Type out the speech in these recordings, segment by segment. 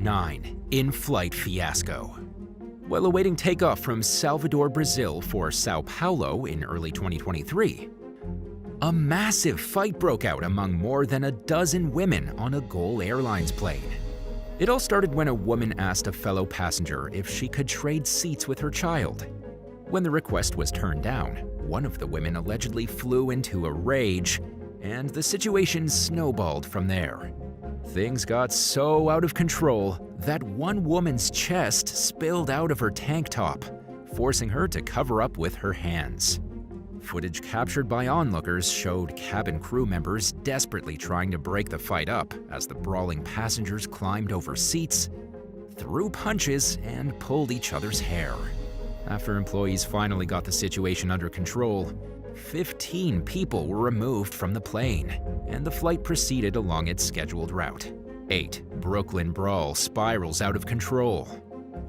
9. In-flight fiasco. While awaiting takeoff from Salvador, Brazil for Sao Paulo in early 2023, a massive fight broke out among more than a dozen women on a Gol Airlines plane. It all started when a woman asked a fellow passenger if she could trade seats with her child. When the request was turned down, one of the women allegedly flew into a rage, and the situation snowballed from there. Things got so out of control that one woman's chest spilled out of her tank top, forcing her to cover up with her hands. Footage captured by onlookers showed cabin crew members desperately trying to break the fight up as the brawling passengers climbed over seats, threw punches, and pulled each other's hair. After employees finally got the situation under control, 15 people were removed from the plane, and the flight proceeded along its scheduled route. 8. Brooklyn brawl spirals out of control.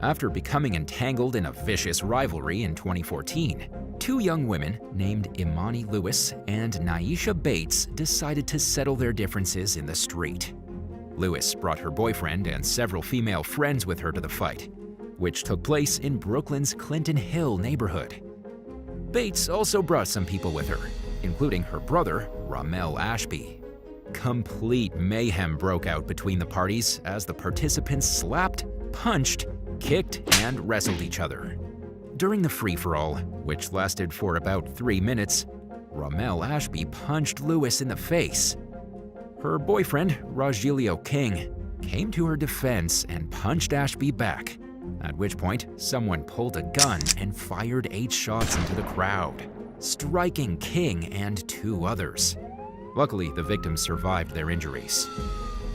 After becoming entangled in a vicious rivalry in 2014, two young women named Imani Lewis and Naisha Bates decided to settle their differences in the street. Lewis brought her boyfriend and several female friends with her to the fight, which took place in Brooklyn's Clinton Hill neighborhood. Bates also brought some people with her, including her brother, Ramel Ashby. Complete mayhem broke out between the parties as the participants slapped, punched, kicked, and wrestled each other. During the free-for-all, which lasted for about 3 minutes, Ramel Ashby punched Lewis in the face. Her boyfriend, Rogelio King, came to her defense and punched Ashby back, at which point someone pulled a gun and fired 8 shots into the crowd, striking King and 2 others. Luckily, the victims survived their injuries.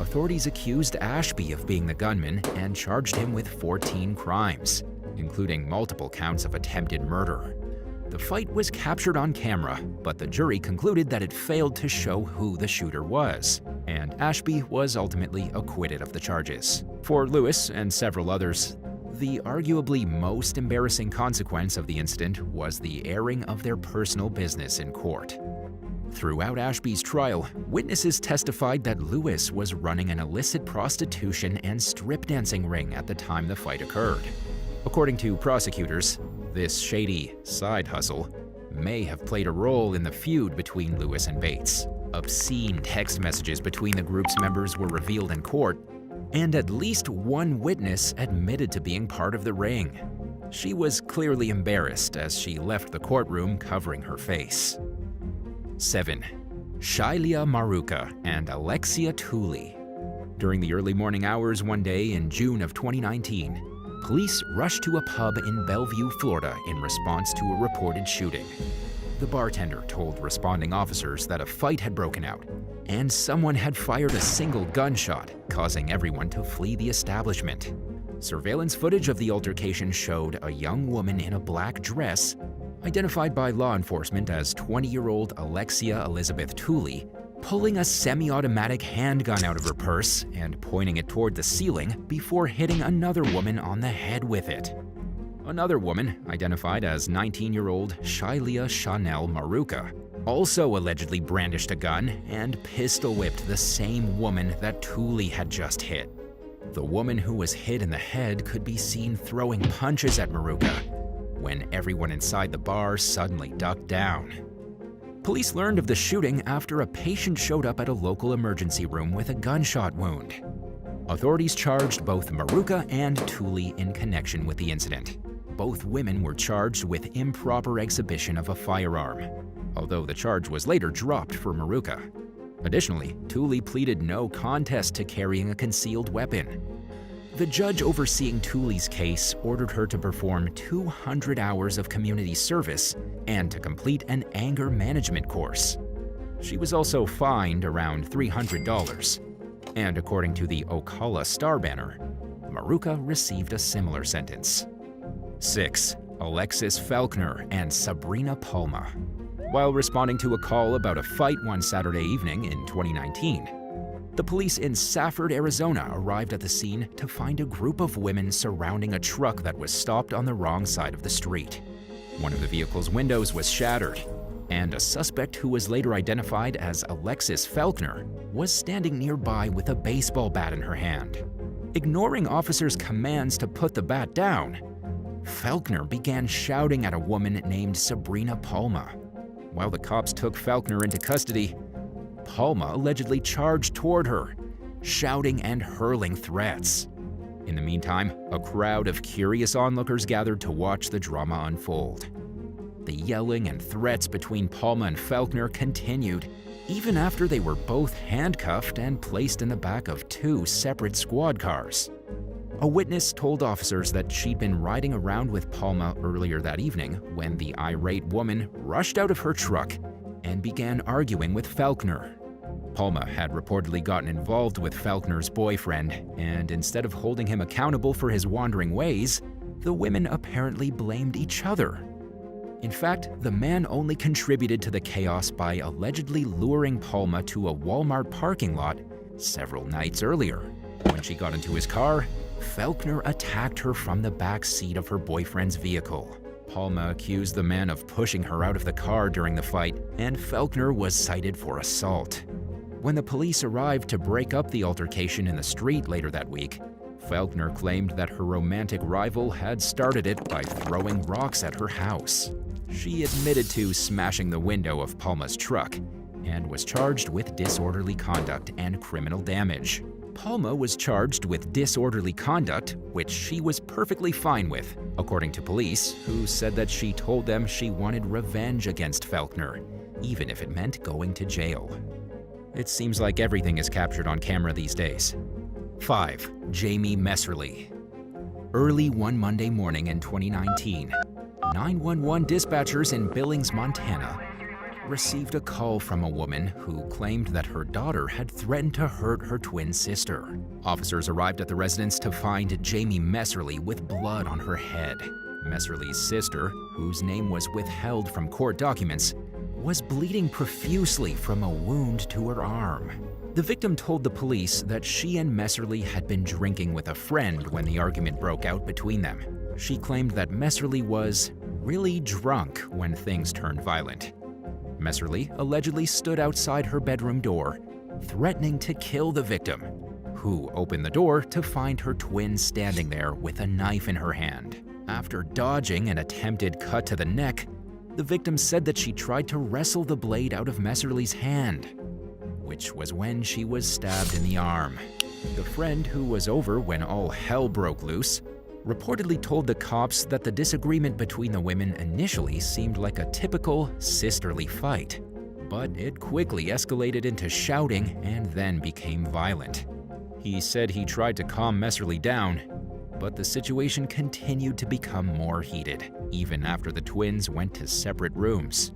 Authorities accused Ashby of being the gunman and charged him with 14 crimes, including multiple counts of attempted murder. The fight was captured on camera, but the jury concluded that it failed to show who the shooter was, and Ashby was ultimately acquitted of the charges. For Lewis and several others, the arguably most embarrassing consequence of the incident was the airing of their personal business in court. Throughout Ashby's trial, witnesses testified that Lewis was running an illicit prostitution and strip dancing ring at the time the fight occurred. According to prosecutors, this shady side hustle may have played a role in the feud between Lewis and Bates. Obscene text messages between the group's members were revealed in court, and at least one witness admitted to being part of the ring. She was clearly embarrassed as she left the courtroom covering her face. 7. Shailia Maruka and Alexia Tooley. During the early morning hours one day in June of 2019, police rushed to a pub in Bellevue, Florida in response to a reported shooting. The bartender told responding officers that a fight had broken out, and someone had fired a single gunshot, causing everyone to flee the establishment. Surveillance footage of the altercation showed a young woman in a black dress, identified by law enforcement as 20-year-old Alexia Elizabeth Tooley, pulling a semi-automatic handgun out of her purse and pointing it toward the ceiling before hitting another woman on the head with it. Another woman, identified as 19-year-old Shailia Chanel Maruka, also allegedly brandished a gun and pistol-whipped the same woman that Tooley had just hit. The woman who was hit in the head could be seen throwing punches at Maruka when everyone inside the bar suddenly ducked down. Police learned of the shooting after a patient showed up at a local emergency room with a gunshot wound. Authorities charged both Maruka and Tooley in connection with the incident. Both women were charged with improper exhibition of a firearm, although the charge was later dropped for Maruka. Additionally, Tooley pleaded no contest to carrying a concealed weapon. The judge overseeing Tooley's case ordered her to perform 200 hours of community service and to complete an anger management course. She was also fined around $300. And according to the Ocala Star Banner, Maruka received a similar sentence. 6. Alexis Faulkner and Sabrina Palma. While responding to a call about a fight one Saturday evening in 2019, the police in Safford, Arizona arrived at the scene to find a group of women surrounding a truck that was stopped on the wrong side of the street. One of the vehicle's windows was shattered, and a suspect who was later identified as Alexis Faulkner was standing nearby with a baseball bat in her hand. Ignoring officers' commands to put the bat down, Faulkner began shouting at a woman named Sabrina Palma. While the cops took Faulkner into custody, Palma allegedly charged toward her, shouting and hurling threats. In the meantime, a crowd of curious onlookers gathered to watch the drama unfold. The yelling and threats between Palma and Faulkner continued, even after they were both handcuffed and placed in the back of 2 separate squad cars. A witness told officers that she'd been riding around with Palma earlier that evening when the irate woman rushed out of her truck and began arguing with Faulkner. Palma had reportedly gotten involved with Faulkner's boyfriend, and instead of holding him accountable for his wandering ways, the women apparently blamed each other. In fact, the man only contributed to the chaos by allegedly luring Palma to a Walmart parking lot several nights earlier. When she got into his car, Faulkner attacked her from the back seat of her boyfriend's vehicle. Palma accused the man of pushing her out of the car during the fight, and Faulkner was cited for assault. When the police arrived to break up the altercation in the street later that week, Faulkner claimed that her romantic rival had started it by throwing rocks at her house. She admitted to smashing the window of Palma's truck and was charged with disorderly conduct and criminal damage. Palma was charged with disorderly conduct, which she was perfectly fine with, according to police, who said that she told them she wanted revenge against Faulkner, even if it meant going to jail. It seems like everything is captured on camera these days. 5. Jamie Messerly. Early one Monday morning in 2019, 911 dispatchers in Billings, Montana, received a call from a woman who claimed that her daughter had threatened to hurt her twin sister. Officers arrived at the residence to find Jamie Messerly with blood on her head. Messerly's sister, whose name was withheld from court documents, was bleeding profusely from a wound to her arm. The victim told the police that she and Messerly had been drinking with a friend when the argument broke out between them. She claimed that Messerly was really drunk when things turned violent. Messerly allegedly stood outside her bedroom door, threatening to kill the victim, who opened the door to find her twin standing there with a knife in her hand. After dodging an attempted cut to the neck, the victim said that she tried to wrestle the blade out of Messerly's hand, which was when she was stabbed in the arm. The friend who was over when all hell broke loose reportedly told the cops that the disagreement between the women initially seemed like a typical sisterly fight, but it quickly escalated into shouting and then became violent. He said he tried to calm Messerly down, but the situation continued to become more heated, even after the twins went to separate rooms.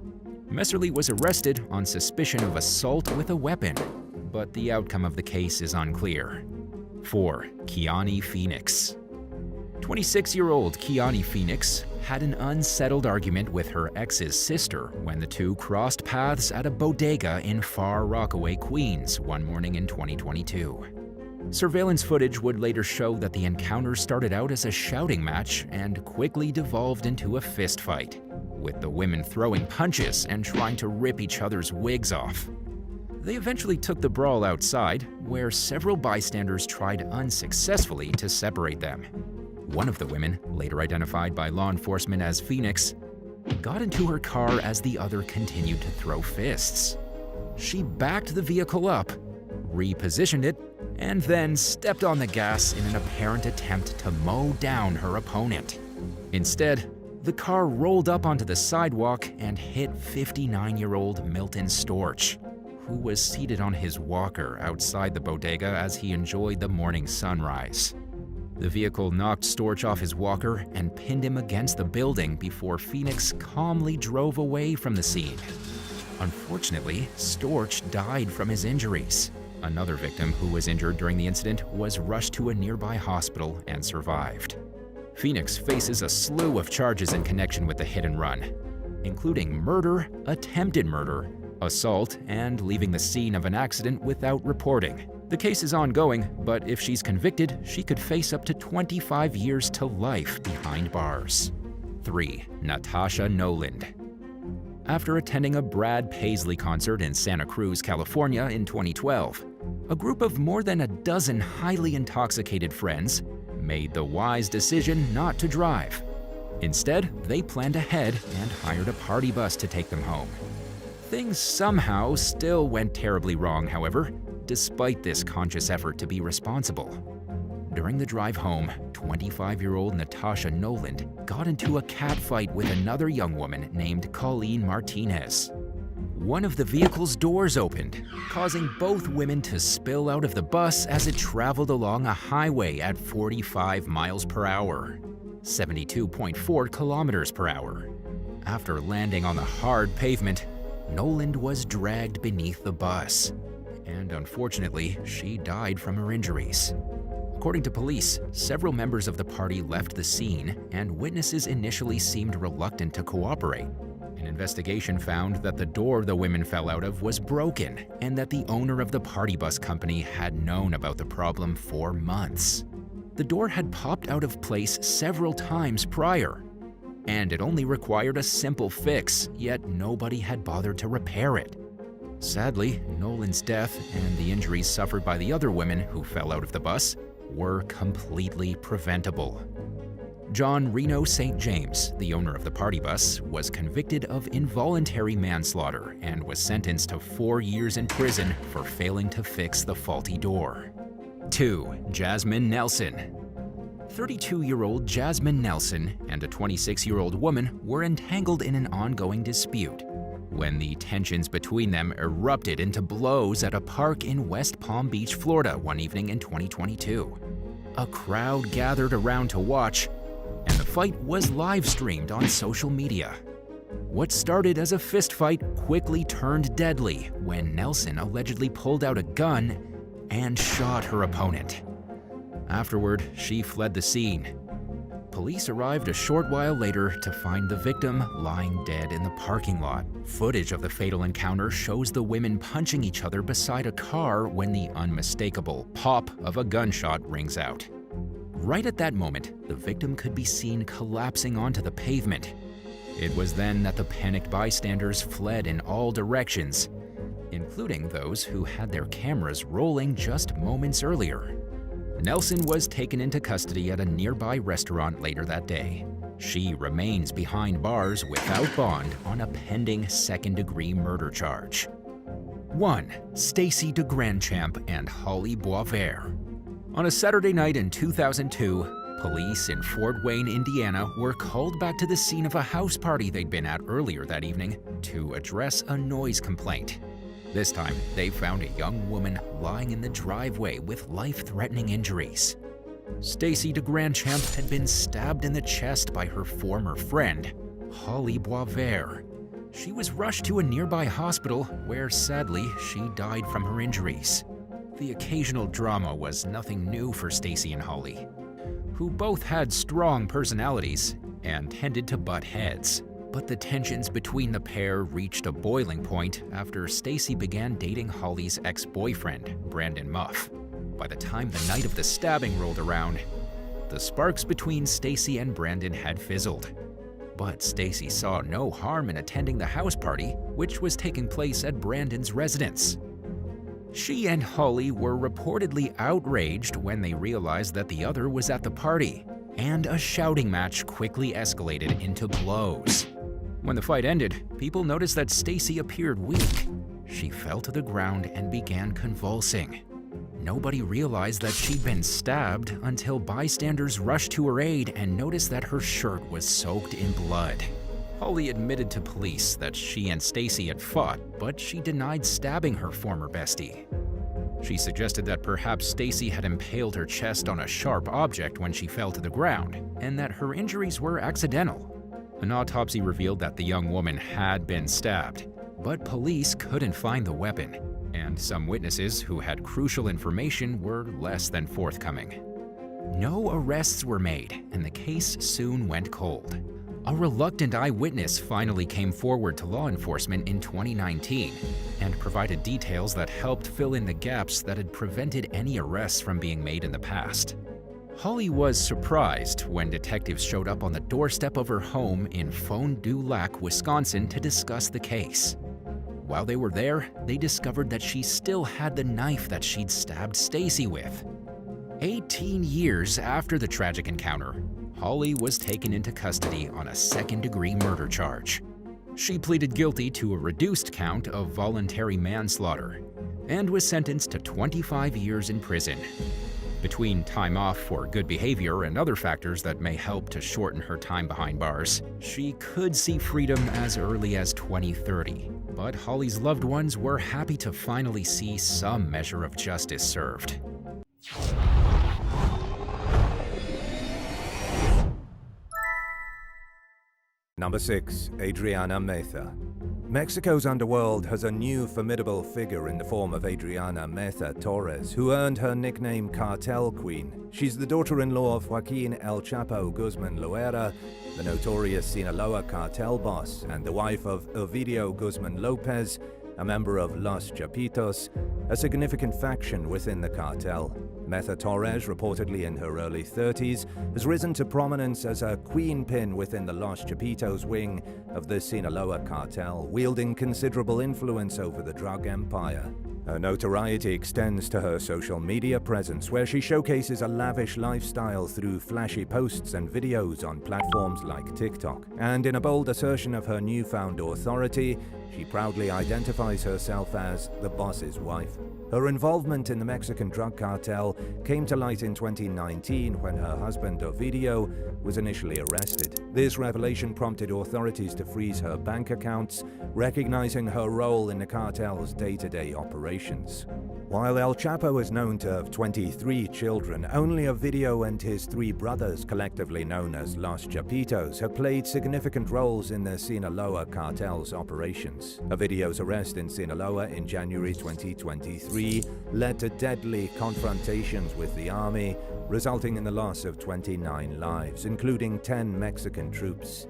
Messerly was arrested on suspicion of assault with a weapon, but the outcome of the case is unclear. 4. Kiani Phoenix. 26-year-old Kiani Phoenix had an unsettled argument with her ex's sister when the two crossed paths at a bodega in Far Rockaway, Queens, one morning in 2022. Surveillance footage would later show that the encounter started out as a shouting match and quickly devolved into a fist fight, with the women throwing punches and trying to rip each other's wigs off. They eventually took the brawl outside, where several bystanders tried unsuccessfully to separate them. One of the women, later identified by law enforcement as Phoenix, got into her car as the other continued to throw fists. She backed the vehicle up, repositioned it, and then stepped on the gas in an apparent attempt to mow down her opponent. Instead, the car rolled up onto the sidewalk and hit 59-year-old Milton Storch, who was seated on his walker outside the bodega as he enjoyed the morning sunrise. The vehicle knocked Storch off his walker and pinned him against the building before Phoenix calmly drove away from the scene. Unfortunately, Storch died from his injuries. Another victim who was injured during the incident was rushed to a nearby hospital and survived. Phoenix faces a slew of charges in connection with the hit and run, including murder, attempted murder, assault, and leaving the scene of an accident without reporting. The case is ongoing, but if she's convicted, she could face up to 25 years to life behind bars. 3. Natasha Noland. After attending a Brad Paisley concert in Santa Cruz, California in 2012, a group of more than a dozen highly intoxicated friends made the wise decision not to drive. Instead, they planned ahead and hired a party bus to take them home. Things somehow still went terribly wrong, however, despite this conscious effort to be responsible. During the drive home, 25-year-old Natasha Noland got into a catfight with another young woman named Colleen Martinez. One of the vehicle's doors opened, causing both women to spill out of the bus as it traveled along a highway at 45 miles per hour, 72.4 kilometers per hour. After landing on the hard pavement, Noland was dragged beneath the bus, and unfortunately, she died from her injuries. According to police, several members of the party left the scene, and witnesses initially seemed reluctant to cooperate. An investigation found that the door the women fell out of was broken, and that the owner of the party bus company had known about the problem for months. The door had popped out of place several times prior, and it only required a simple fix, yet nobody had bothered to repair it. Sadly, Noland's death and the injuries suffered by the other women who fell out of the bus were completely preventable. John Reno St. James, the owner of the party bus, was convicted of involuntary manslaughter and was sentenced to 4 years in prison for failing to fix the faulty door. 2. Jasmine Nelson. 32-year-old Jasmine Nelson and a 26-year-old woman were entangled in an ongoing dispute when the tensions between them erupted into blows at a park in West Palm Beach, Florida one evening in 2022. A crowd gathered around to watch, and the fight was live-streamed on social media. What started as a fistfight quickly turned deadly when Nelson allegedly pulled out a gun and shot her opponent. Afterward, she fled the scene. Police arrived a short while later to find the victim lying dead in the parking lot. Footage of the fatal encounter shows the women punching each other beside a car when the unmistakable pop of a gunshot rings out. Right at that moment, the victim could be seen collapsing onto the pavement. It was then that the panicked bystanders fled in all directions, including those who had their cameras rolling just moments earlier. Nelson was taken into custody at a nearby restaurant later that day. She remains behind bars without bond on a pending second-degree murder charge. 1. Stacy DeGrandchamp and Holly Boisvert. On a Saturday night in 2002, police in Fort Wayne, Indiana were called back to the scene of a house party they'd been at earlier that evening to address a noise complaint. This time, they found a young woman lying in the driveway with life-threatening injuries. Stacy DeGrandchamp had been stabbed in the chest by her former friend, Holly Boisvert. She was rushed to a nearby hospital where, sadly, she died from her injuries. The occasional drama was nothing new for Stacy and Holly, who both had strong personalities and tended to butt heads. But the tensions between the pair reached a boiling point after Stacy began dating Holly's ex-boyfriend, Brandon Muff. By the time the night of the stabbing rolled around, the sparks between Stacy and Brandon had fizzled. But Stacy saw no harm in attending the house party, which was taking place at Brandon's residence. She and Holly were reportedly outraged when they realized that the other was at the party, and a shouting match quickly escalated into blows. When the fight ended, people noticed that Stacy appeared weak. She fell to the ground and began convulsing. Nobody realized that she'd been stabbed until bystanders rushed to her aid and noticed that her shirt was soaked in blood. Holly admitted to police that she and Stacy had fought, but she denied stabbing her former bestie. She suggested that perhaps Stacy had impaled her chest on a sharp object when she fell to the ground, and that her injuries were accidental. An autopsy revealed that the young woman had been stabbed, but police couldn't find the weapon, and some witnesses who had crucial information were less than forthcoming. No arrests were made, and the case soon went cold. A reluctant eyewitness finally came forward to law enforcement in 2019 and provided details that helped fill in the gaps that had prevented any arrests from being made in the past. Holly was surprised when detectives showed up on the doorstep of her home in Fond du Lac, Wisconsin to discuss the case. While they were there, they discovered that she still had the knife that she'd stabbed Stacy with. 18 years after the tragic encounter, Holly was taken into custody on a second-degree murder charge. She pleaded guilty to a reduced count of voluntary manslaughter and was sentenced to 25 years in prison. Between time off for good behavior and other factors that may help to shorten her time behind bars, she could see freedom as early as 2030. But Holly's loved ones were happy to finally see some measure of justice served. Number 6. Adriana Meza. Mexico's underworld has a new formidable figure in the form of Adriana Meza Torres, who earned her nickname Cartel Queen. She's the daughter-in-law of Joaquin El Chapo Guzman Loera, the notorious Sinaloa cartel boss, and the wife of Ovidio Guzman Lopez, a member of Los Chapitos, a significant faction within the cartel. Meza Torres, reportedly in her early 30s, has risen to prominence as a queen pin within the Los Chapitos wing of the Sinaloa cartel, wielding considerable influence over the drug empire. Her notoriety extends to her social media presence, where she showcases a lavish lifestyle through flashy posts and videos on platforms like TikTok. And in a bold assertion of her newfound authority, she proudly identifies herself as the boss's wife. Her involvement in the Mexican drug cartel came to light in 2019 when her husband Ovidio was initially arrested. This revelation prompted authorities to freeze her bank accounts, recognizing her role in the cartel's day-to-day operations. While El Chapo is known to have 23 children, only Ovidio and his 3 brothers, collectively known as Los Chapitos, have played significant roles in the Sinaloa cartel's operations. Ovidio's arrest in Sinaloa in January 2023 led to deadly confrontations with the army, resulting in the loss of 29 lives, including 10 Mexican troops.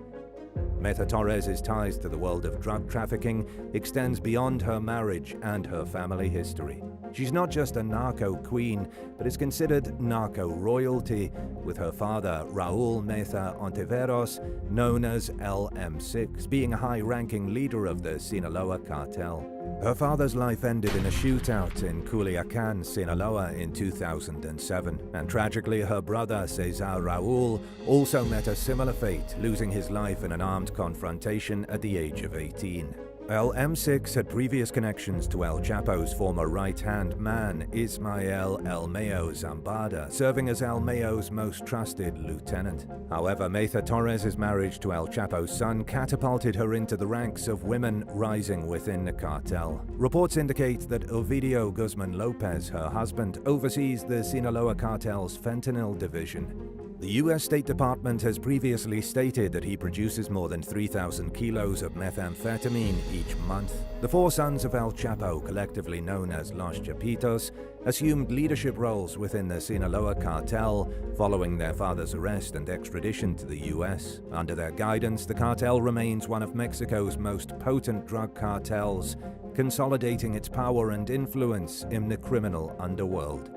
Meza Torres' ties to the world of drug trafficking extends beyond her marriage and her family history. She's not just a narco queen, but is considered narco royalty, with her father, Raul Meza Ontiveros, known as LM6, being a high-ranking leader of the Sinaloa cartel. Her father's life ended in a shootout in Culiacan, Sinaloa in 2007, and tragically her brother, Cesar Raul, also met a similar fate, losing his life in an armed confrontation at the age of 18. LM6 had previous connections to El Chapo's former right-hand man, Ismael El Mayo Zambada, serving as El Mayo's most trusted lieutenant. However, Meza Torres' marriage to El Chapo's son catapulted her into the ranks of women rising within the cartel. Reports indicate that Ovidio Guzman Lopez, her husband, oversees the Sinaloa cartel's fentanyl division. The U.S. State Department has previously stated that he produces more than 3,000 kilos of methamphetamine each month. The 4 sons of El Chapo, collectively known as Los Chapitos, assumed leadership roles within the Sinaloa cartel following their father's arrest and extradition to the U.S. Under their guidance, the cartel remains one of Mexico's most potent drug cartels, consolidating its power and influence in the criminal underworld.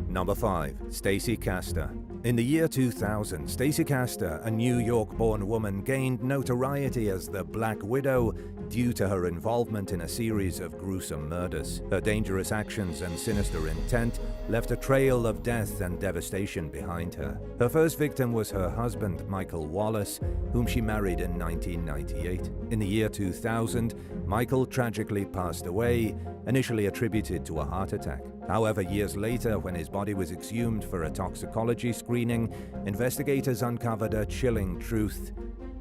Number 5. Stacy Castor. In the year 2000, Stacy Castor, a New York-born woman, gained notoriety as the Black Widow due to her involvement in a series of gruesome murders. Her dangerous actions and sinister intent left a trail of death and devastation behind her. Her first victim was her husband, Michael Wallace, whom she married in 1998. In the year 2000, Michael tragically passed away, initially attributed to a heart attack. However, years later, when his body was exhumed for a toxicology screening, investigators uncovered a chilling truth.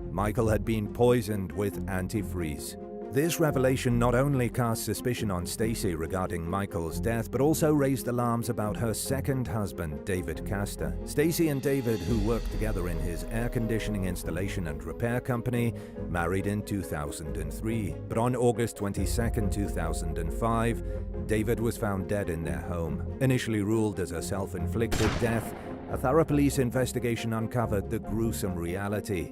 Michael had been poisoned with antifreeze. This revelation not only cast suspicion on Stacy regarding Michael's death, but also raised alarms about her second husband, David Castor. Stacy and David, who worked together in his air conditioning installation and repair company, married in 2003. But on August 22, 2005, David was found dead in their home. Initially ruled as a self-inflicted death, a thorough police investigation uncovered the gruesome reality.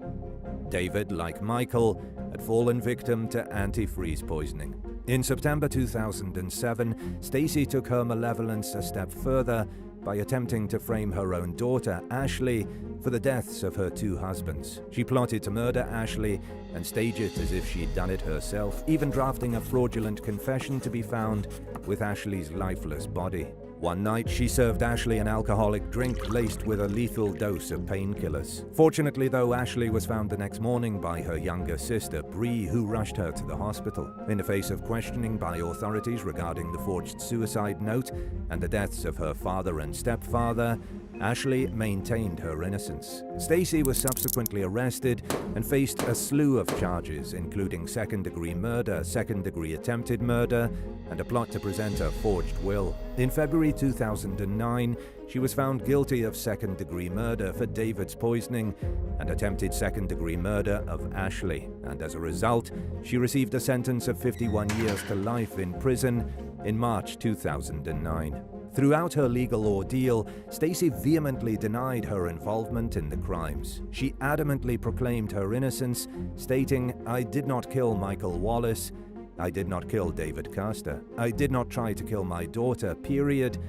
David, like Michael, had fallen victim to antifreeze poisoning. In September 2007, Stacy took her malevolence a step further by attempting to frame her own daughter, Ashley, for the deaths of her two husbands. She plotted to murder Ashley and stage it as if she'd done it herself, even drafting a fraudulent confession to be found with Ashley's lifeless body. One night, she served Ashley an alcoholic drink laced with a lethal dose of painkillers. Fortunately, though, Ashley was found the next morning by her younger sister, Bree, who rushed her to the hospital. In the face of questioning by authorities regarding the forged suicide note and the deaths of her father and stepfather, Ashley maintained her innocence. Stacy was subsequently arrested and faced a slew of charges, including second-degree murder, second-degree attempted murder, and a plot to present a forged will. In February 2009, she was found guilty of second-degree murder for David's poisoning and attempted second-degree murder of Ashley, and as a result, she received a sentence of 51 years to life in prison in March 2009. Throughout her legal ordeal, Stacy vehemently denied her involvement in the crimes. She adamantly proclaimed her innocence, stating, "I did not kill Michael Wallace. I did not kill David Castor. I did not try to kill my daughter, period.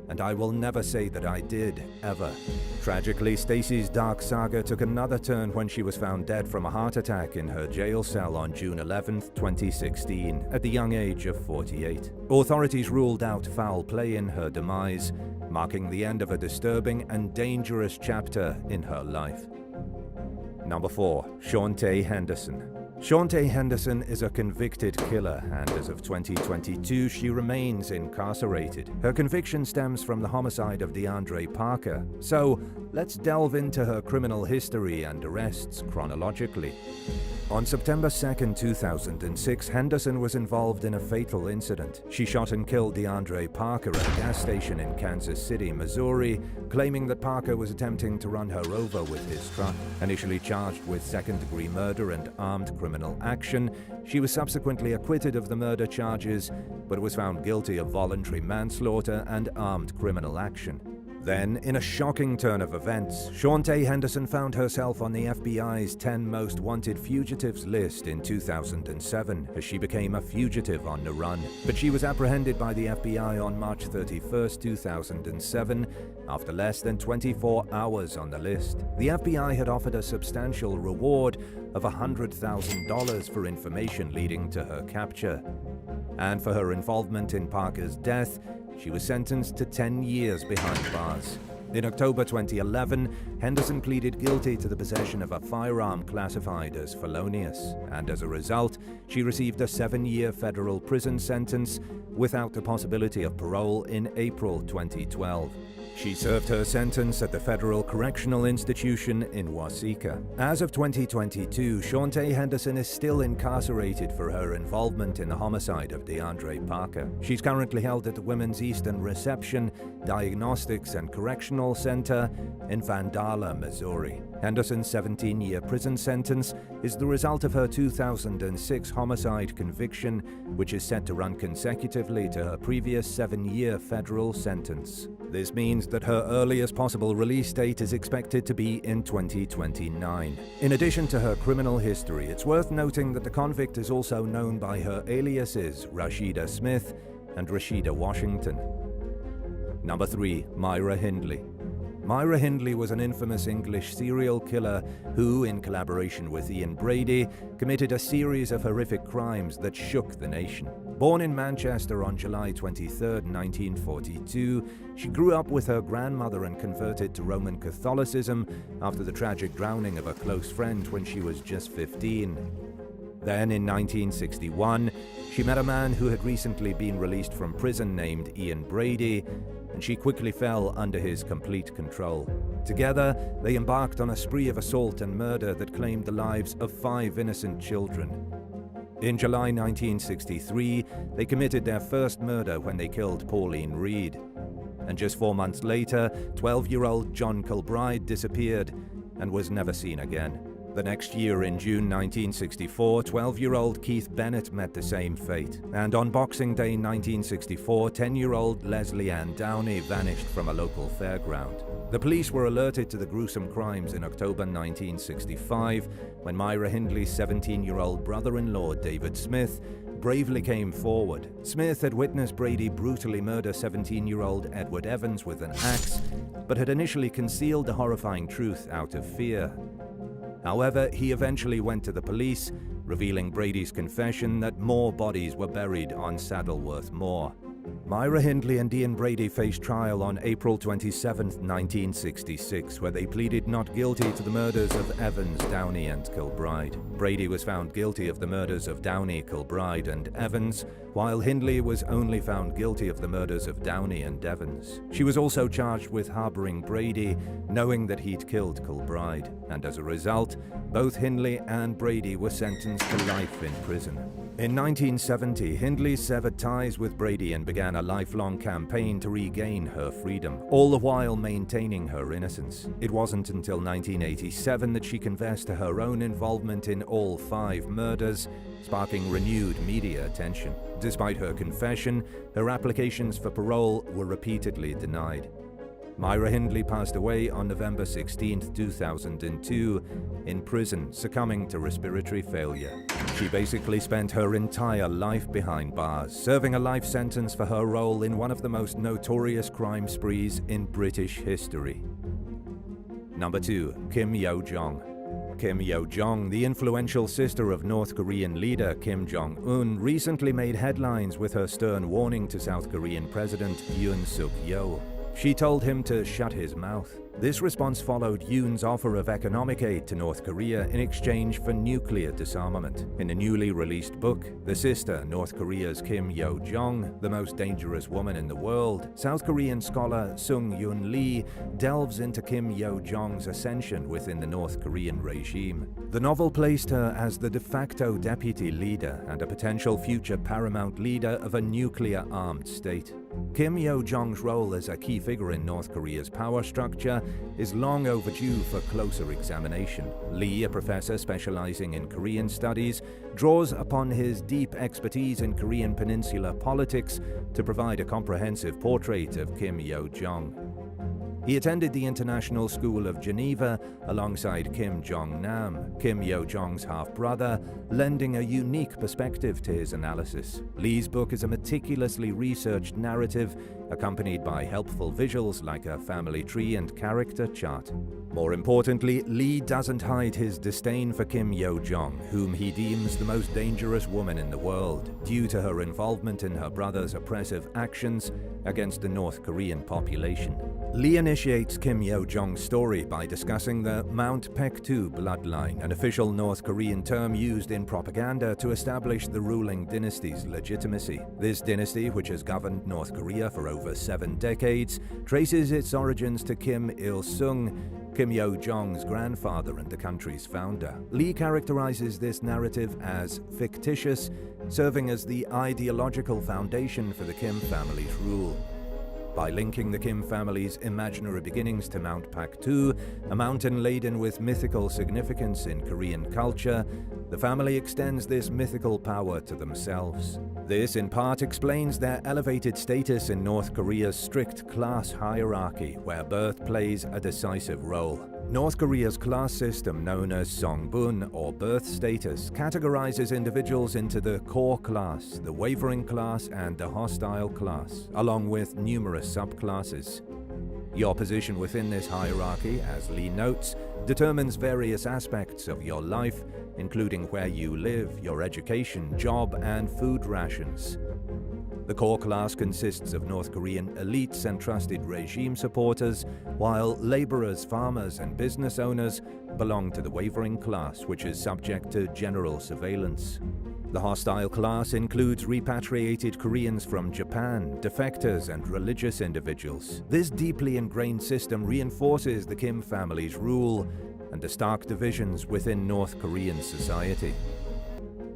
And I will never say that I did, ever." Tragically, Stacy's dark saga took another turn when she was found dead from a heart attack in her jail cell on June 11, 2016, at the young age of 48. Authorities ruled out foul play in her demise, marking the end of a disturbing and dangerous chapter in her life. Number 4. Shawntae Henderson. Shawntae Henderson is a convicted killer, and as of 2022, she remains incarcerated. Her conviction stems from the homicide of DeAndre Parker. So, let's delve into her criminal history and arrests chronologically. On September 2, 2006, Henderson was involved in a fatal incident. She shot and killed DeAndre Parker at a gas station in Kansas City, Missouri, claiming that Parker was attempting to run her over with his truck. Initially charged with second-degree murder and armed criminal action, she was subsequently acquitted of the murder charges, but was found guilty of voluntary manslaughter and armed criminal action. Then, in a shocking turn of events, Shawntae Henderson found herself on the FBI's 10 most wanted fugitives list in 2007 as she became a fugitive on the run. But she was apprehended by the FBI on March 31, 2007, after less than 24 hours on the list. The FBI had offered a substantial reward of $100,000 for information leading to her capture. And for her involvement in Parker's death, she was sentenced to 10 years behind bars. In October 2011, Henderson pleaded guilty to the possession of a firearm classified as felonious, and as a result, she received a 7-year federal prison sentence without the possibility of parole in April 2012. She served her sentence at the Federal Correctional Institution in Waseca. As of 2022, Shawntae Henderson is still incarcerated for her involvement in the homicide of DeAndre Parker. She's currently held at the Women's Eastern Reception, Diagnostics and Correctional Center in Vandalia, Missouri. Henderson's 17-year prison sentence is the result of her 2006 homicide conviction, which is set to run consecutively to her previous 7-year federal sentence. This means that her earliest possible release date is expected to be in 2029. In addition to her criminal history, it's worth noting that the convict is also known by her aliases Rashida Smith and Rashida Washington. Number 3. Myra Hindley. Myra Hindley was an infamous English serial killer who, in collaboration with Ian Brady, committed a series of horrific crimes that shook the nation. Born in Manchester on July 23, 1942, she grew up with her grandmother and converted to Roman Catholicism after the tragic drowning of a close friend when she was just 15. Then, in 1961, she met a man who had recently been released from prison named Ian Brady, and she quickly fell under his complete control. Together, they embarked on a spree of assault and murder that claimed the lives of 5 innocent children. In July 1963, they committed their first murder when they killed Pauline Reed. And just 4 months later, 12-year-old John Kilbride disappeared and was never seen again. The next year, in June 1964, 12-year-old Keith Bennett met the same fate. And on Boxing Day 1964, 10-year-old Leslie Ann Downey vanished from a local fairground. The police were alerted to the gruesome crimes in October 1965 when Myra Hindley's 17-year-old brother-in-law, David Smith, bravely came forward. Smith had witnessed Brady brutally murder 17-year-old Edward Evans with an axe, but had initially concealed the horrifying truth out of fear. However, he eventually went to the police, revealing Brady's confession that more bodies were buried on Saddleworth Moor. Myra Hindley and Ian Brady faced trial on April 27, 1966, where they pleaded not guilty to the murders of Evans, Downey, and Kilbride. Brady was found guilty of the murders of Downey, Kilbride, and Evans, while Hindley was only found guilty of the murders of Downey and Evans. She was also charged with harboring Brady, knowing that he'd killed Kilbride, and as a result, both Hindley and Brady were sentenced to life in prison. In 1970, Hindley severed ties with Brady and began a lifelong campaign to regain her freedom, all the while maintaining her innocence. It wasn't until 1987 that she confessed to her own involvement in all 5 murders, sparking renewed media attention. Despite her confession, her applications for parole were repeatedly denied. Myra Hindley passed away on November 16, 2002, in prison, succumbing to respiratory failure. She basically spent her entire life behind bars, serving a life sentence for her role in one of the most notorious crime sprees in British history. Number 2. Kim Yo-jong. Kim Yo-jong, the influential sister of North Korean leader Kim Jong-un, recently made headlines with her stern warning to South Korean President Yoon Suk-yeol. She told him to shut his mouth. This response followed Yoon's offer of economic aid to North Korea in exchange for nuclear disarmament. In a newly released book, The Sister, North Korea's Kim Yo-jong, the most dangerous woman in the world, South Korean scholar Sung Yoon Lee delves into Kim Yo-jong's ascension within the North Korean regime. The novel placed her as the de facto deputy leader and a potential future paramount leader of a nuclear-armed state. Kim Yo-jong's role as a key figure in North Korea's power structure is long overdue for closer examination. Lee, a professor specializing in Korean studies, draws upon his deep expertise in Korean Peninsula politics to provide a comprehensive portrait of Kim Yo-jong. He attended the International School of Geneva alongside Kim Jong-nam, Kim Yo-jong's half-brother, lending a unique perspective to his analysis. Lee's book is a meticulously researched narrative accompanied by helpful visuals like a family tree and character chart. More importantly, Lee doesn't hide his disdain for Kim Yo-jong, whom he deems the most dangerous woman in the world, due to her involvement in her brother's oppressive actions against the North Korean population. Lee initiates Kim Yo-jong's story by discussing the Mount Paektu bloodline, an official North Korean term used in propaganda to establish the ruling dynasty's legitimacy. This dynasty, which has governed North Korea for over 7 decades, traces its origins to Kim Il-sung, Kim Yo-jong's grandfather and the country's founder. Lee characterizes this narrative as fictitious, serving as the ideological foundation for the Kim family's rule. By linking the Kim family's imaginary beginnings to Mount Paektu, a mountain laden with mythical significance in Korean culture, the family extends this mythical power to themselves. This, in part, explains their elevated status in North Korea's strict class hierarchy, where birth plays a decisive role. North Korea's class system, known as Songbun, or birth status, categorizes individuals into the core class, the wavering class, and the hostile class, along with numerous subclasses. Your position within this hierarchy, as Lee notes, determines various aspects of your life, including where you live, your education, job, and food rations. The core class consists of North Korean elites and trusted regime supporters, while laborers, farmers, and business owners belong to the wavering class, which is subject to general surveillance. The hostile class includes repatriated Koreans from Japan, defectors, and religious individuals. This deeply ingrained system reinforces the Kim family's rule and the stark divisions within North Korean society.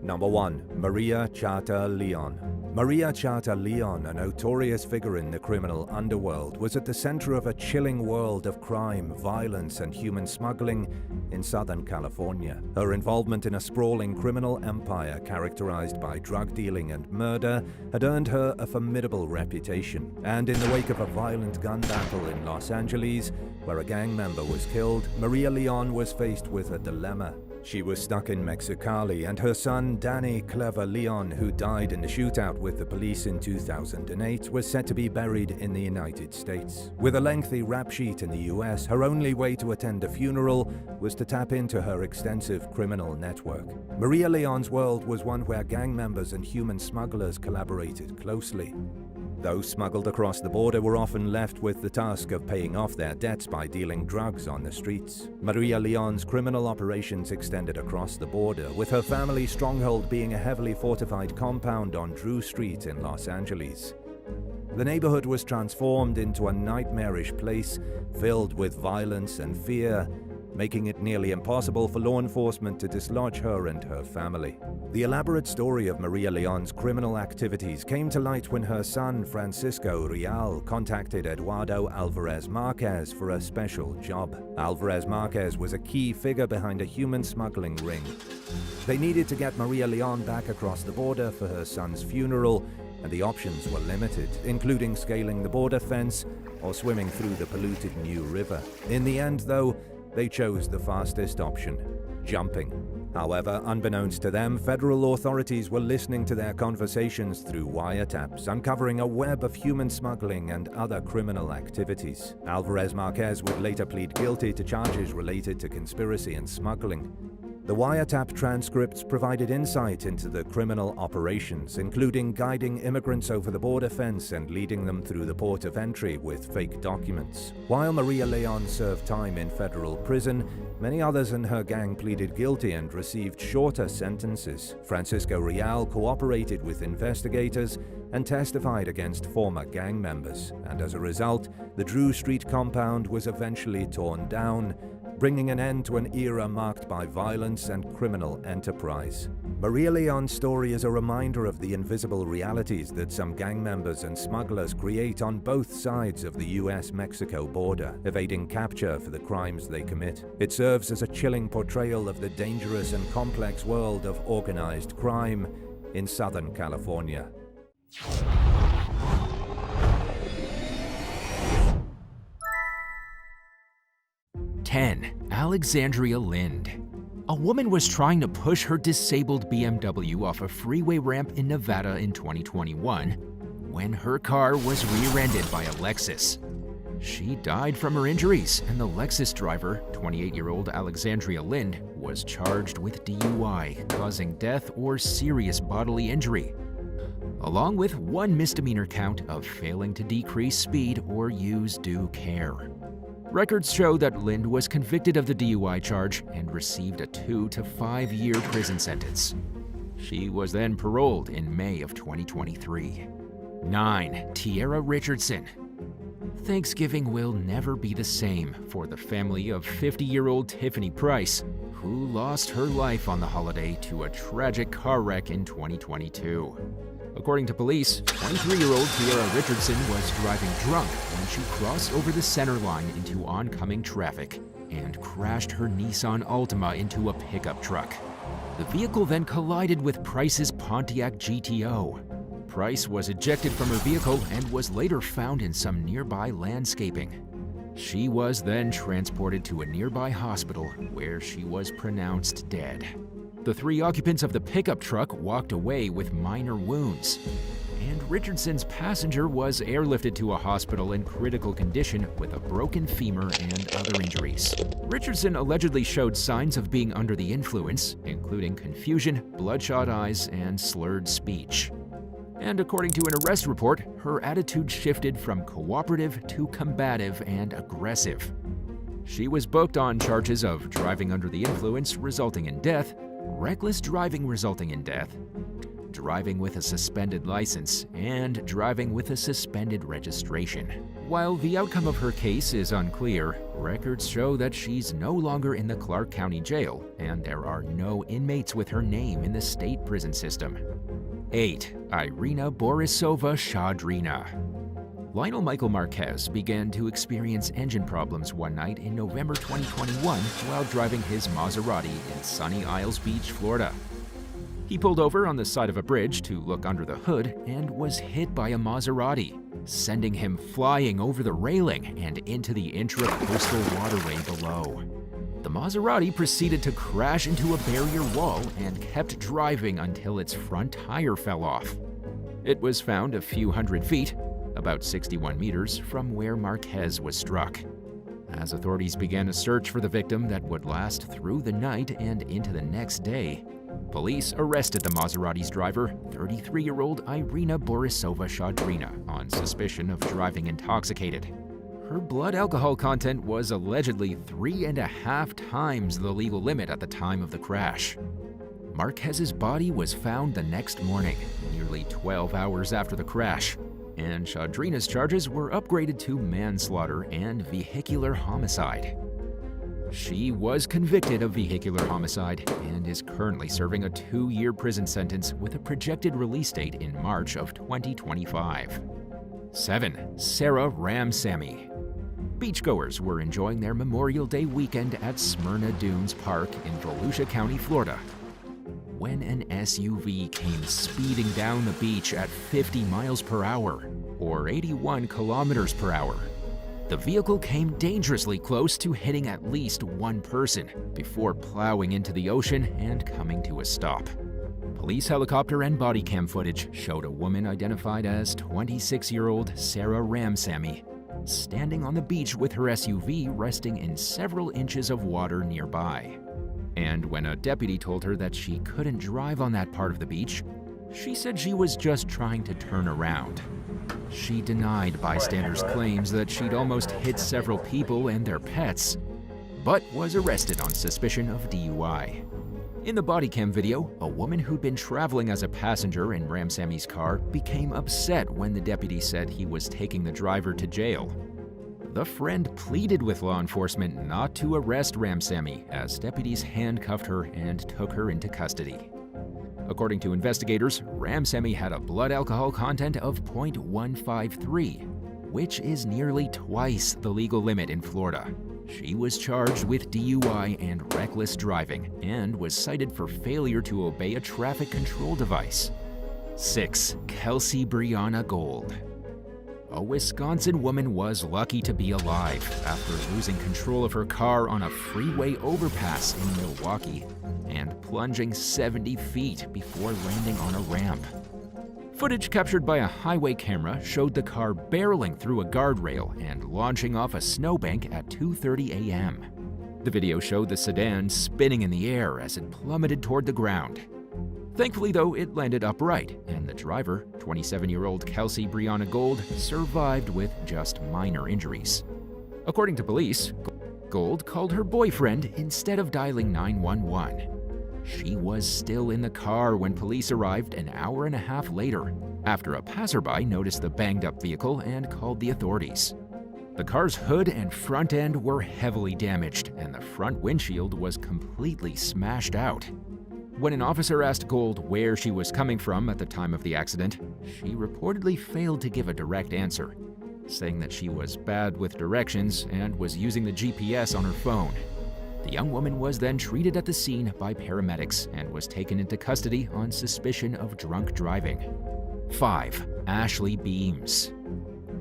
Number 1. Maria Chata-Leon. Maria Chata-Leon, a notorious figure in the criminal underworld, was at the center of a chilling world of crime, violence, and human smuggling in Southern California. Her involvement in a sprawling criminal empire characterized by drug dealing and murder had earned her a formidable reputation. And in the wake of a violent gun battle in Los Angeles, where a gang member was killed, Maria Leon was faced with a dilemma. She was stuck in Mexicali, and her son, Danny Clever Leon, who died in the shootout with the police in 2008, was set to be buried in the United States. With a lengthy rap sheet in the US, her only way to attend a funeral was to tap into her extensive criminal network. Maria Leon's world was one where gang members and human smugglers collaborated closely. Those smuggled across the border were often left with the task of paying off their debts by dealing drugs on the streets. Maria Leon's criminal operations extended across the border, with her family's stronghold being a heavily fortified compound on Drew Street in Los Angeles. The neighborhood was transformed into a nightmarish place filled with violence and fear, making it nearly impossible for law enforcement to dislodge her and her family. The elaborate story of Maria Leon's criminal activities came to light when her son, Francisco Real, contacted Eduardo Alvarez Marquez for a special job. Alvarez Marquez was a key figure behind a human smuggling ring. They needed to get Maria Leon back across the border for her son's funeral, and the options were limited, including scaling the border fence or swimming through the polluted New River. In the end, though, they chose the fastest option, jumping. However, unbeknownst to them, federal authorities were listening to their conversations through wiretaps, uncovering a web of human smuggling and other criminal activities. Alvarez Marquez would later plead guilty to charges related to conspiracy and smuggling. The wiretap transcripts provided insight into the criminal operations, including guiding immigrants over the border fence and leading them through the port of entry with fake documents. While Maria Leon served time in federal prison, many others in her gang pleaded guilty and received shorter sentences. Francisco Real cooperated with investigators and testified against former gang members, and as a result, the Drew Street compound was eventually torn down, bringing an end to an era marked by violence and criminal enterprise. Maria Leon's story is a reminder of the invisible realities that some gang members and smugglers create on both sides of the US-Mexico border, evading capture for the crimes they commit. It serves as a chilling portrayal of the dangerous and complex world of organized crime in Southern California. 10. Alexandria Lind. A woman was trying to push her disabled BMW off a freeway ramp in Nevada in 2021 when her car was rear-ended by a Lexus. She died from her injuries, and the Lexus driver, 28-year-old Alexandria Lind, was charged with DUI, causing death or serious bodily injury, along with one misdemeanor count of failing to decrease speed or use due care. Records show that Lind was convicted of the DUI charge and received a 2 to 5 year prison sentence. She was then paroled in May of 2023. 9. Tierra Richardson. Thanksgiving will never be the same for the family of 50-year-old Tiffany Price, who lost her life on the holiday to a tragic car wreck in 2022. According to police, 23-year-old Tierra Richardson was driving drunk when she crossed over the center line into oncoming traffic and crashed her Nissan Altima into a pickup truck. The vehicle then collided with Price's Pontiac GTO. Price was ejected from her vehicle and was later found in some nearby landscaping. She was then transported to a nearby hospital where she was pronounced dead. The 3 occupants of the pickup truck walked away with minor wounds, and Richardson's passenger was airlifted to a hospital in critical condition with a broken femur and other injuries. Richardson allegedly showed signs of being under the influence, including confusion, bloodshot eyes, and slurred speech. And according to an arrest report, her attitude shifted from cooperative to combative and aggressive. She was booked on charges of driving under the influence resulting in death, reckless driving resulting in death, driving with a suspended license, and driving with a suspended registration. While the outcome of her case is unclear, records show that she's no longer in the Clark County Jail, and there are no inmates with her name in the state prison system. 8. Irina Borisova-Shadrina. Lionel Michael Marquez began to experience engine problems one night in November 2021 while driving his Maserati in sunny Isles Beach, Florida. He pulled over on the side of a bridge to look under the hood and was hit by a Maserati, sending him flying over the railing and into the intracoastal waterway below. The Maserati proceeded to crash into a barrier wall and kept driving until its front tire fell off. It was found a few hundred feet, about 61 meters, from where Marquez was struck. As authorities began a search for the victim that would last through the night and into the next day, police arrested the Maserati's driver, 33-year-old Irina Borisova-Shadrina, on suspicion of driving intoxicated. Her blood alcohol content was allegedly 3.5 times the legal limit at the time of the crash. Marquez's body was found the next morning, nearly 12 hours after the crash, and Shadrina's charges were upgraded to manslaughter and vehicular homicide. She was convicted of vehicular homicide and is currently serving a 2-year prison sentence with a projected release date in March of 2025. 7. Sarah Ramsamy. Beachgoers were enjoying their Memorial Day weekend at Smyrna Dunes Park in Volusia County, Florida, when an SUV came speeding down the beach at 50 miles per hour, or 81 kilometers per hour. The vehicle came dangerously close to hitting at least one person before plowing into the ocean and coming to a stop. Police helicopter and body cam footage showed a woman identified as 26-year-old Sarah Ramsamy standing on the beach with her SUV resting in several inches of water nearby. And when a deputy told her that she couldn't drive on that part of the beach, she said she was just trying to turn around. She denied bystanders' claims that she'd almost hit several people and their pets, but was arrested on suspicion of DUI. In the body cam video, a woman who'd been traveling as a passenger in Ramsamy's car became upset when the deputy said he was taking the driver to jail. The friend pleaded with law enforcement not to arrest Ramsamy as deputies handcuffed her and took her into custody. According to investigators, Ramsamy had a blood alcohol content of 0.153, which is nearly twice the legal limit in Florida. She was charged with DUI and reckless driving and was cited for failure to obey a traffic control device. 6. Kelsey Brianna Gold. A Wisconsin woman was lucky to be alive after losing control of her car on a freeway overpass in Milwaukee and plunging 70 feet before landing on a ramp. Footage captured by a highway camera showed the car barreling through a guardrail and launching off a snowbank at 2:30 a.m. The video showed the sedan spinning in the air as it plummeted toward the ground. Thankfully, though, it landed upright, and the driver, 27-year-old Kelsey Brianna Gold, survived with just minor injuries. According to police, Gold called her boyfriend instead of dialing 911. She was still in the car when police arrived an hour and a half later, after a passerby noticed the banged-up vehicle and called the authorities. The car's hood and front end were heavily damaged, and the front windshield was completely smashed out. When an officer asked Gold where she was coming from at the time of the accident, she reportedly failed to give a direct answer, saying that she was bad with directions and was using the GPS on her phone. The young woman was then treated at the scene by paramedics and was taken into custody on suspicion of drunk driving. 5. Ashley Beams.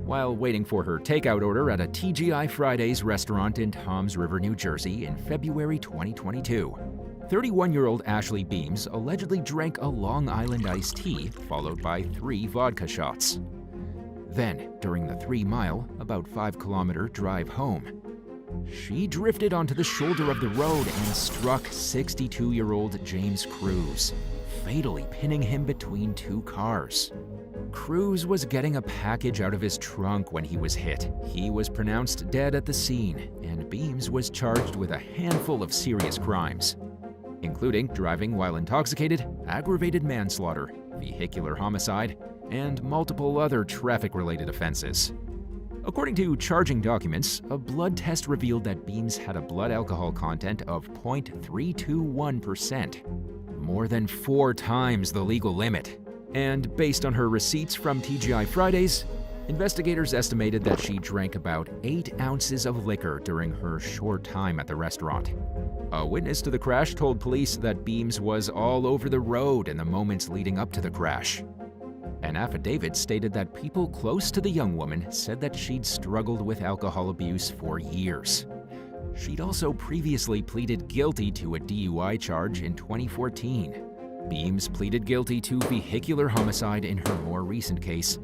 While waiting for her takeout order at a TGI Fridays restaurant in Toms River, New Jersey in February 2022, 31-year-old Ashley Beams allegedly drank a Long Island iced tea followed by 3 vodka shots. Then, during the 3-mile, about 5-kilometer drive home, she drifted onto the shoulder of the road and struck 62-year-old James Cruz, fatally pinning him between 2 cars. Cruz was getting a package out of his trunk when he was hit. He was pronounced dead at the scene, and Beams was charged with a handful of serious crimes, including driving while intoxicated, aggravated manslaughter, vehicular homicide, and multiple other traffic-related offenses. According to charging documents, a blood test revealed that Beams had a blood alcohol content of 0.321%, more than 4 times the legal limit. And based on her receipts from TGI Fridays, investigators estimated that she drank about 8 ounces of liquor during her short time at the restaurant. A witness to the crash told police that Beams was all over the road in the moments leading up to the crash. An affidavit stated that people close to the young woman said that she'd struggled with alcohol abuse for years. She'd also previously pleaded guilty to a DUI charge in 2014. Beams pleaded guilty to vehicular homicide in her more recent case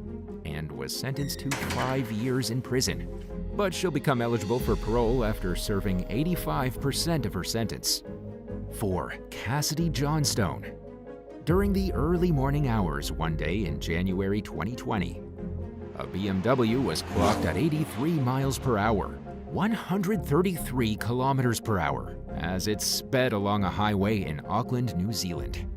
and was sentenced to 5 years in prison. But she'll become eligible for parole after serving 85% of her sentence. 4. Cassidy Johnstone. During the early morning hours one day in January 2020, a BMW was clocked at 83 miles per hour, 133 kilometers per hour, as it sped along a highway in Auckland, New Zealand.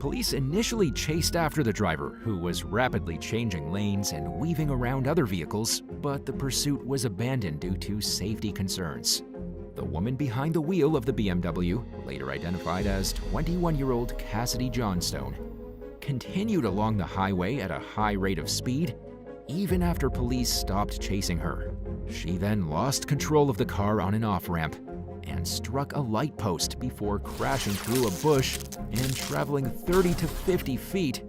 Police initially chased after the driver, who was rapidly changing lanes and weaving around other vehicles, but the pursuit was abandoned due to safety concerns. The woman behind the wheel of the BMW, later identified as 21-year-old Cassidy Johnstone, continued along the highway at a high rate of speed, even after police stopped chasing her. She then lost control of the car on an off-ramp and struck a light post before crashing through a bush and traveling 30 to 50 feet,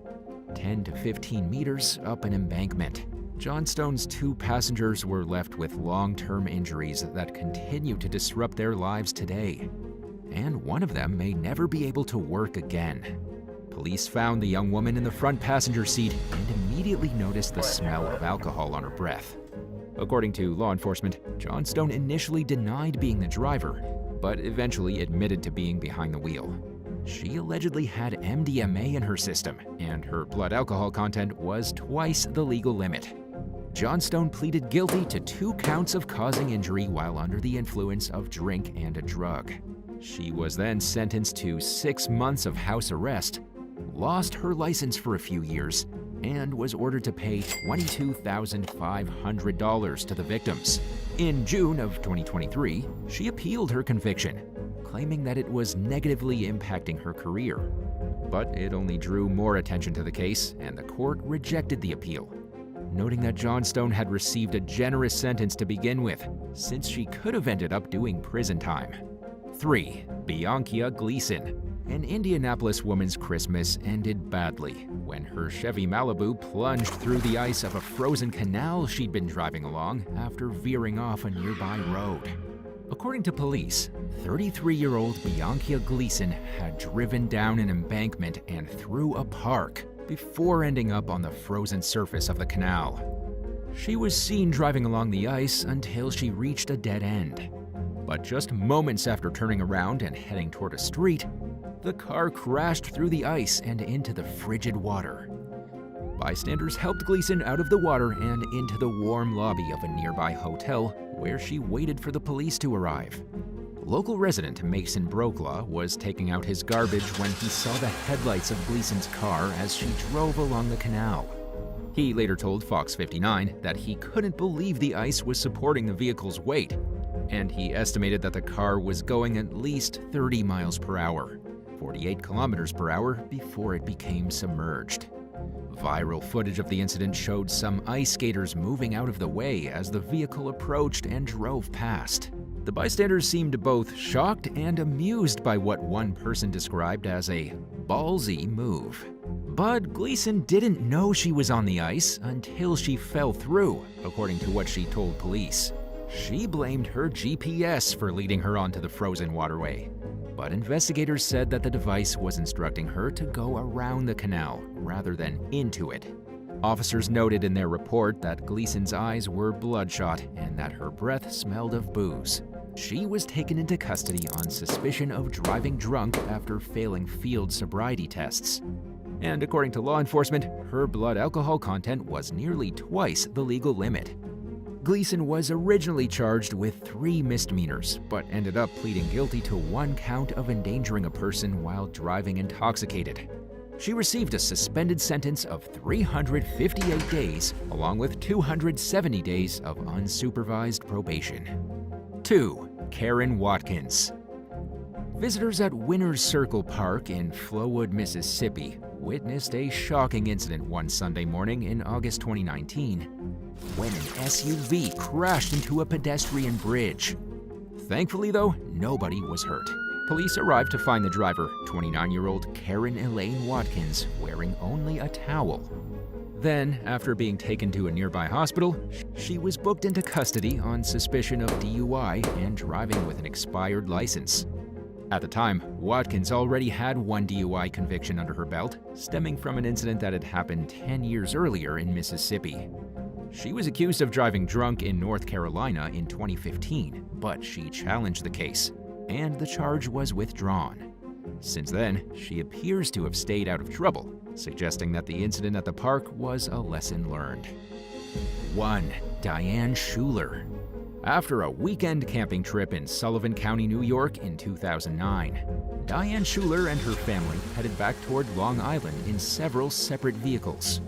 10 to 15 meters up an embankment. Johnstone's 2 passengers were left with long-term injuries that continue to disrupt their lives today, and one of them may never be able to work again. Police found the young woman in the front passenger seat and immediately noticed the smell of alcohol on her breath. According to law enforcement, Johnstone initially denied being the driver, but eventually admitted to being behind the wheel. She allegedly had MDMA in her system, and her blood alcohol content was twice the legal limit. Johnstone pleaded guilty to 2 counts of causing injury while under the influence of drink and a drug. She was then sentenced to 6 months of house arrest, lost her license for a few years, and was ordered to pay $22,500 to the victims. In June of 2023, she appealed her conviction, claiming that it was negatively impacting her career. But it only drew more attention to the case, and the court rejected the appeal, noting that Johnstone had received a generous sentence to begin with, since she could have ended up doing prison time. 3. Bianca Gleason. An Indianapolis woman's Christmas ended badly when her Chevy Malibu plunged through the ice of a frozen canal she'd been driving along after veering off a nearby road. According to police, 33-year-old Bianca Gleason had driven down an embankment and through a park before ending up on the frozen surface of the canal. She was seen driving along the ice until she reached a dead end. But just moments after turning around and heading toward a street, the car crashed through the ice and into the frigid water. Bystanders helped Gleason out of the water and into the warm lobby of a nearby hotel, where she waited for the police to arrive. Local resident Mason Brokelaw was taking out his garbage when he saw the headlights of Gleason's car as she drove along the canal. He later told Fox 59 that he couldn't believe the ice was supporting the vehicle's weight, and he estimated that the car was going at least 30 miles per hour, 48 kilometers per hour, before it became submerged. Viral footage of the incident showed some ice skaters moving out of the way as the vehicle approached and drove past. The bystanders seemed both shocked and amused by what one person described as a ballsy move. But Gleason didn't know she was on the ice until she fell through, according to what she told police. She blamed her GPS for leading her onto the frozen waterway. But investigators said that the device was instructing her to go around the canal rather than into it. Officers noted in their report that Gleason's eyes were bloodshot and that her breath smelled of booze. She was taken into custody on suspicion of driving drunk after failing field sobriety tests. And according to law enforcement, her blood alcohol content was nearly twice the legal limit. Gleason was originally charged with 3 misdemeanors, but ended up pleading guilty to 1 count of endangering a person while driving intoxicated. She received a suspended sentence of 358 days, along with 270 days of unsupervised probation. 2. Karen Watkins. Visitors at Winner's Circle Park in Flowood, Mississippi, witnessed a shocking incident one Sunday morning in August 2019 when an SUV crashed into a pedestrian bridge. Thankfully, though, nobody was hurt. Police arrived to find the driver, 29-year-old Karen Elaine Watkins, wearing only a towel. Then, after being taken to a nearby hospital, she was booked into custody on suspicion of DUI and driving with an expired license. At the time, Watkins already had one DUI conviction under her belt, stemming from an incident that had happened 10 years earlier in Mississippi. She was accused of driving drunk in North Carolina in 2015, but she challenged the case, and the charge was withdrawn. Since then, she appears to have stayed out of trouble, suggesting that the incident at the park was a lesson learned. 1. Diane Schuler. After a weekend camping trip in Sullivan County, New York in 2009, Diane Schuler and her family headed back toward Long Island in several separate vehicles.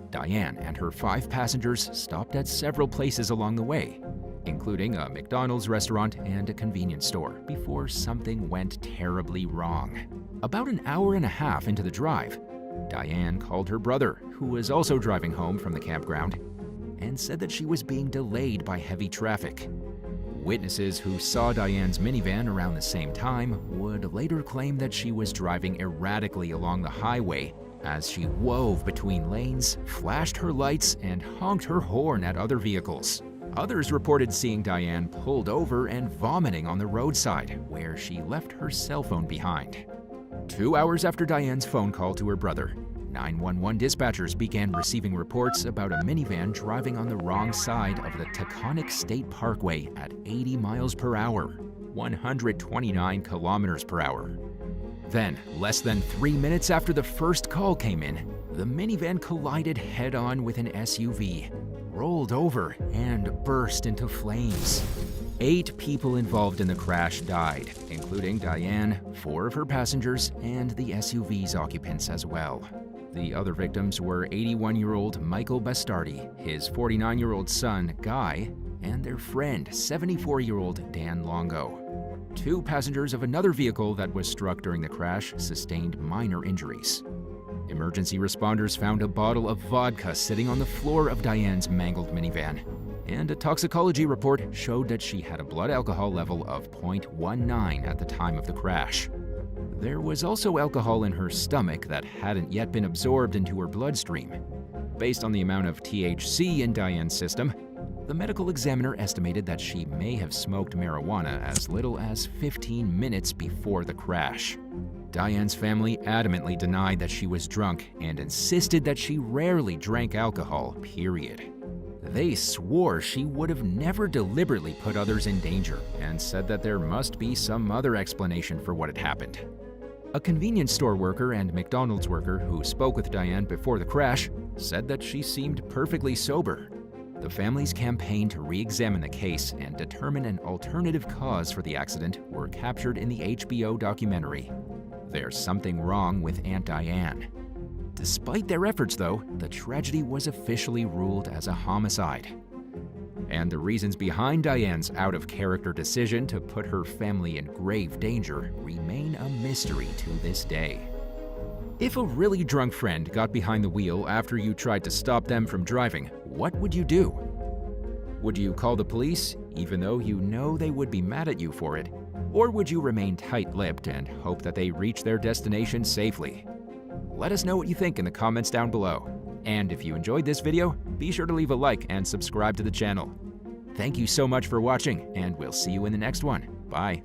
Diane and her 5 passengers stopped at several places along the way, including a McDonald's restaurant and a convenience store, before something went terribly wrong. About an hour and a half into the drive, Diane called her brother, who was also driving home from the campground, and said that she was being delayed by heavy traffic. Witnesses who saw Diane's minivan around the same time would later claim that she was driving erratically along the highway as she wove between lanes, flashed her lights, and honked her horn at other vehicles. Others reported seeing Diane pulled over and vomiting on the roadside, where she left her cell phone behind. 2 hours after Diane's phone call to her brother, 911 dispatchers began receiving reports about a minivan driving on the wrong side of the Taconic State Parkway at 80 miles per hour, 129 kilometers per hour. Then, less than 3 minutes after the first call came in, the minivan collided head-on with an SUV, rolled over, and burst into flames. 8 people involved in the crash died, including Diane, 4 of her passengers, and the SUV's occupants as well. The other victims were 81-year-old Michael Bastardi, his 49-year-old son, Guy, and their friend, 74-year-old Dan Longo. 2 passengers of another vehicle that was struck during the crash sustained minor injuries. Emergency responders found a bottle of vodka sitting on the floor of Diane's mangled minivan, and a toxicology report showed that she had a blood alcohol level of 0.19 at the time of the crash. There was also alcohol in her stomach that hadn't yet been absorbed into her bloodstream. Based on the amount of THC in Diane's system, the medical examiner estimated that she may have smoked marijuana as little as 15 minutes before the crash. Diane's family adamantly denied that she was drunk and insisted that she rarely drank alcohol, period. They swore she would have never deliberately put others in danger and said that there must be some other explanation for what had happened. A convenience store worker and McDonald's worker who spoke with Diane before the crash said that she seemed perfectly sober. The family's campaign to re-examine the case and determine an alternative cause for the accident were captured in the HBO documentary, There's Something Wrong with Aunt Diane. Despite their efforts, though, the tragedy was officially ruled as a homicide. And the reasons behind Diane's out-of-character decision to put her family in grave danger remain a mystery to this day. If a really drunk friend got behind the wheel after you tried to stop them from driving, what would you do? Would you call the police, even though you know they would be mad at you for it? Or would you remain tight-lipped and hope that they reach their destination safely? Let us know what you think in the comments down below. And if you enjoyed this video, be sure to leave a like and subscribe to the channel. Thank you so much for watching, and we'll see you in the next one. Bye.